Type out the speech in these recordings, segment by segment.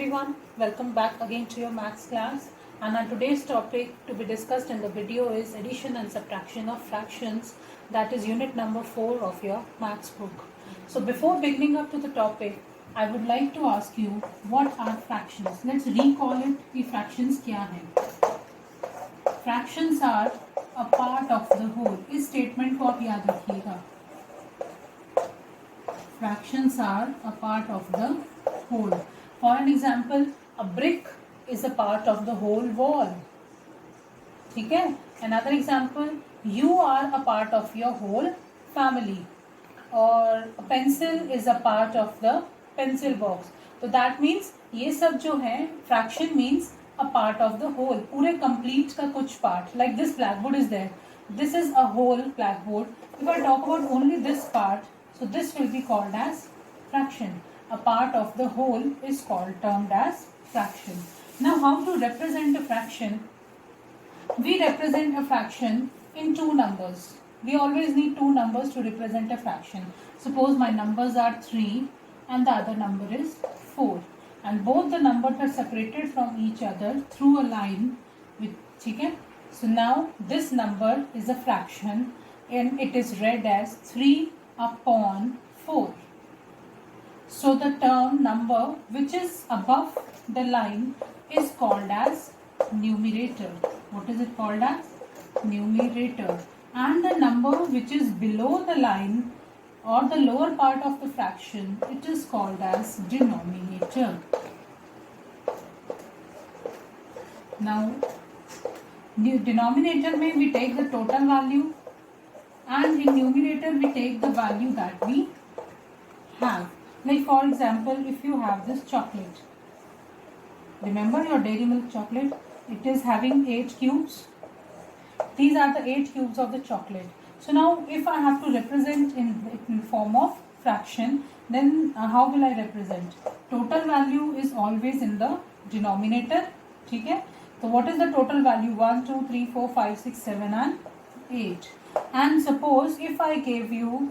everyone, welcome back again to your maths class, and our today's topic to be discussed in the video is addition and subtraction of fractions, that is unit number 4 of your maths book. So before beginning up to the topic, I would like to ask you, what are fractions? Let's recall it कि fractions क्या हैं. Fractions are a part of the whole. इस statement को आप याद रखिएगा. Fractions are a part of the whole. For an example, a brick is a part of the whole wall. ठीक है? Another example, you are a part of your whole family. Or a pencil is a part of the pencil box. So that means ये सब जो है fraction means a part of the whole. पूरे complete का कुछ part. Like this blackboard is there. This is a whole blackboard. If I talk about only this part, so this will be called as fraction. A part of the whole is termed as fraction. Now how to represent a fraction? We represent a fraction in two numbers. We always need two numbers to represent a fraction. Suppose my numbers are 3 and the other number is 4. And both the numbers are separated from each other through a line with, okay? So now this number is a fraction and it is read as 3 upon 4. So the term number which is above the line is called as numerator. What is it called as? Numerator. And the number which is below the line or the lower part of the fraction, it is called as denominator. Now, denominator में we take the total value and in numerator we take the value that we have. Like for example, if you have this chocolate, remember your Dairy Milk chocolate, it is having 8 cubes. These are the 8 cubes of the chocolate. So now if I have to represent in form of fraction, then how will I represent? Total value is always in the denominator. Okay? So what is the total value? 1, 2, 3, 4, 5, 6, 7 and 8. And suppose if I give you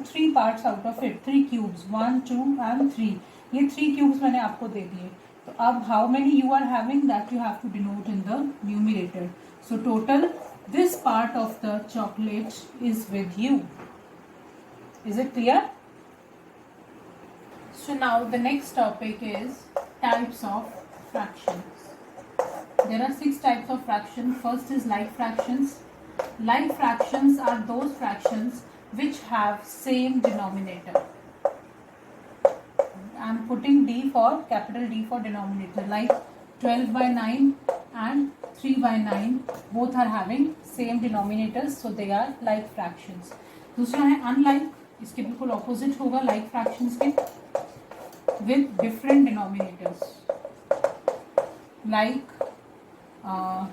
3 parts out of it, 3 cubes, 1, 2 and 3. ये 3 cubes मैंने आपको दे दिए. तो अब how many you are having, that you have to denote in the numerator. So total, this part of the chocolate is with you. Is it clear? So now the next topic is types of fractions. There are 6 types of fractions. First is like fractions. Like fractions are those fractions which have same denominator. I am putting D for capital D for denominator, like 12 by 9 and 3 by 9 both are having same denominators, so they are like fractions. दूसरा है unlike, इसके बिल्कुल opposite होगा like fractions के, with different denominators. Like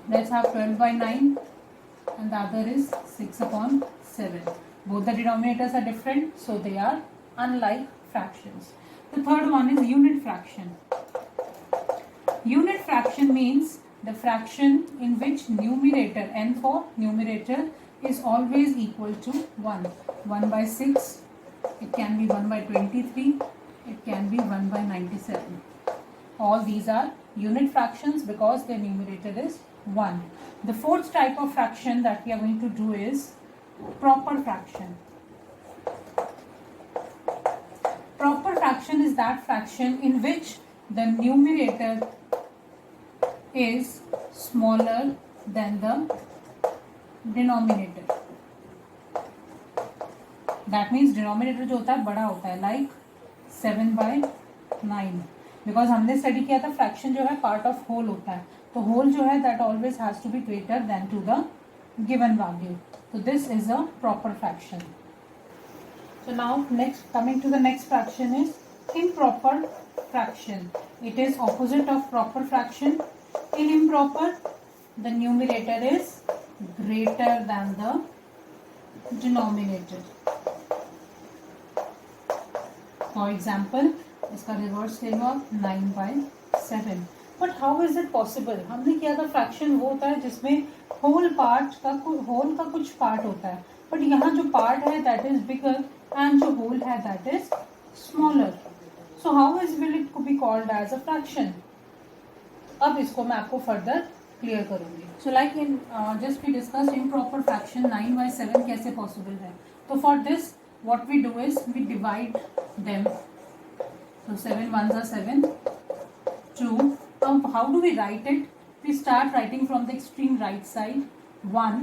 let's have 12 by 9 and the other is 6 upon 7. Both the denominators are different, so they are unlike fractions. The third one is unit fraction. Unit fraction means the fraction in which numerator, n for numerator, is always equal to 1. 1 by 6, it can be 1 by 23, it can be 1 by 97. All these are unit fractions because their numerator is 1. The fourth type of fraction that we are going to do is proper fraction. Proper fraction is that fraction in which the numerator is smaller than the denominator. That means denominator जो होता है बड़ा होता है, like 7 by 9. Because हमने study किया था fraction जो है part of whole होता है, तो whole जो है that always has to be greater than to the given value. So this is a proper fraction. So now next, coming to the next fraction is improper fraction. It is opposite of proper fraction. In improper, the numerator is greater than the denominator. For example, इसका reverse लेगा 9 by 7. But how is it possible? हमने किया था fraction वो होता है जिसमें whole का कुछ part होता है, but यहाँ जो part है that is bigger and जो whole है that is smaller. So how is will it be called as a fraction? अब इसको मैं आपको फर्दर क्लियर करूंगी. So like in just we discuss improper fraction 9/7 कैसे पॉसिबल है. तो for this what we do is we divide them. So 7 ones are 7, 2. How do we write it? We start writing from the extreme right side. 1.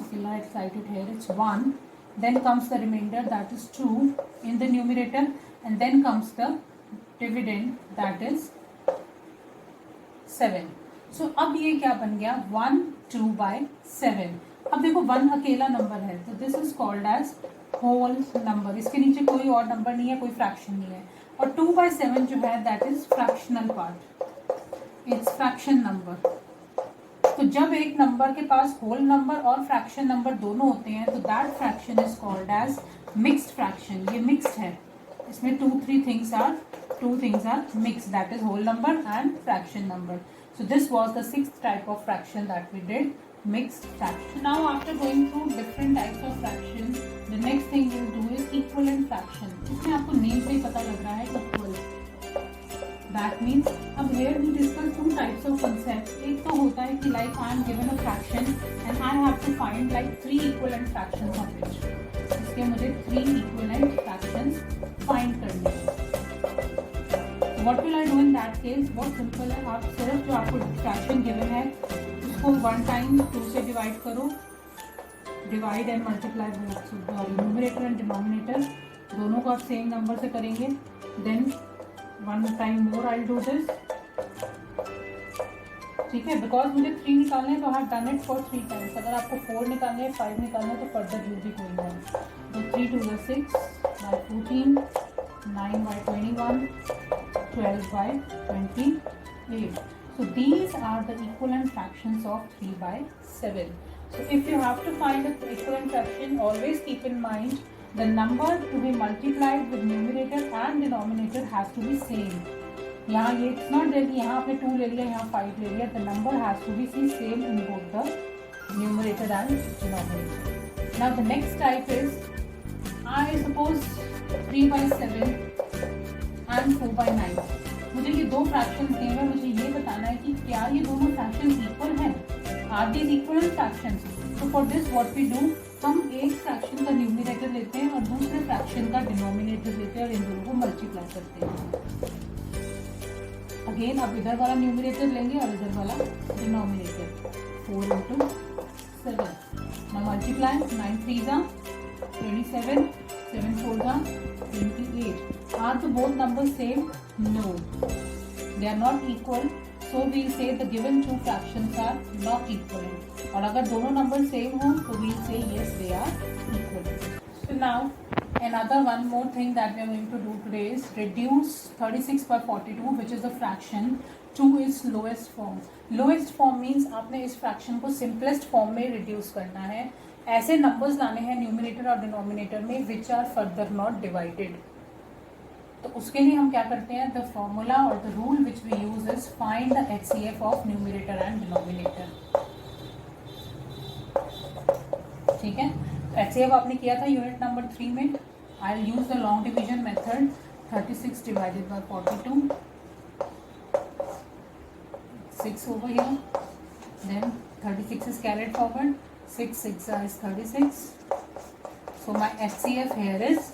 Okay, let's write it here. It's 1. Then comes the remainder, that is 2 in the numerator, and then comes the dividend, that is 7. So अब ये क्या बन गया? 1 2/7. अब देखो 1 अकेला number है, तो this is called as whole number. इसके नीचे कोई और नंबर नहीं है, कोई फ्रैक्शन नहीं है. और 2/7 जो है that is fractional part, it's fraction number. तो जब एक नंबर के पास होल नंबर और फ्रैक्शन नंबर दोनों होते हैं तो that fraction is called as mixed fraction. ये मिक्स्ड है, इसमें two things are mixed, that is whole number and fraction number. So this was the 6th type of fraction that we did, mixed fraction. Now after going through different types of fractions, the next thing we'll do is equivalent fraction. इसमें आपको name से ही पता लग रहा है equal. That means अब here we discuss two types of concepts. एक तो होता है कि like I am given a fraction and I have to find like 3 equivalent fractions of it. इसके मुझे 3 equivalent fractions find करने हैं. What will I do in that case? बहुत सिंपल है. आप सिर्फ जो आपको फ्रैक्शन गिवन है उसको 1 टाइम 2 से डिवाइड करो. Divide and multiply both numerator and denominator दोनों को आप सेम नंबर से करेंगे. Then 1 time more I do this. ठीक है, बिकॉज मुझे 3 निकालने हैं तो I have done it for 3 times. अगर आपको 4 निकालने हैं, 5 निकालने हैं तो फर्दर यूज भी करेंगे. तो 3 2 6 by 14, 9 by 21, 12 by 28. So these are the equivalent fractions of 3/7. So if you have to find the equivalent fraction, always keep in mind the number to be multiplied with numerator and denominator has to be same. यहाँ ये it's not that यहाँ आपने 2 ले लिया, यहाँ 5 ले लिया. The number has to be same in both the numerator and denominator. Now the next type is, I suppose 3/7 and 4/9. मुझे ये दो फ्रैक्शंस दिए हुए, मुझे ये बताना है कि क्या ये दोनों फ्रैक्शंस इक्वल हैं. Are these equal fractions? तो for this what we do, हम एक फ्रैक्शन का न्यूमरेटर लेते हैं और दूसरे फ्रैक्शन का डिनोमिनेटर लेते हैं और इन दोनों को मल्टीप्लाई करते हैं. अगेन अब इधर वाला न्यूमरेटर लेंगे और इधर वाला denominator. 4 into 7. Now multiply. 9 3s are 27, 7 4s are 28. Are the both numbers same? No, they are not equal. So we'll say the given two fractions are not equivalent. और अगर दोनों नंबर सेम हो तो we'll say yes, they are equal. So now another one more thing that we are going to do today is reduce 36/42, which is the fraction, to its lowest form. Lowest form means आपने इस fraction को simplest form में reduce करना है. ऐसे numbers लाने हैं numerator और denominator में which are further not divided. तो उसके लिए हम क्या करते हैं, द फॉर्मूला और the rule which we use is find the HCF of numerator and denominator. ठीक है, तो HCF आपने किया था यूनिट नंबर 3 में. I will use the long division method. 36 divided by 42, 6 over here, then 36 is carried forward, 6 6 is 36. So my HCF here is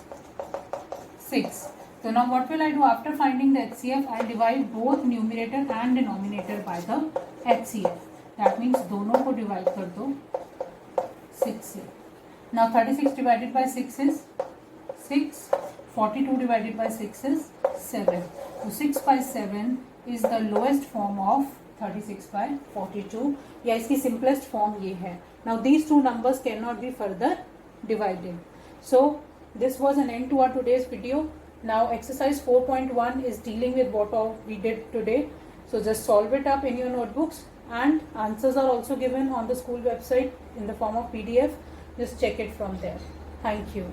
6. So now what will I do after finding the HCF? I divide both numerator and denominator by the HCF. That means दोनों को divide कर दो 6 से. Now 36 divided by 6 is 6. 42 divided by 6 is 7. So 6/7 is the lowest form of 36/42. या इसकी simplest form ये है. Now these two numbers cannot be further divided. So this was an end to our today's video. Now exercise 4.1 is dealing with what all we did today. So just solve it up in your notebooks, and answers are also given on the school website in the form of PDF. Just check it from there. Thank you.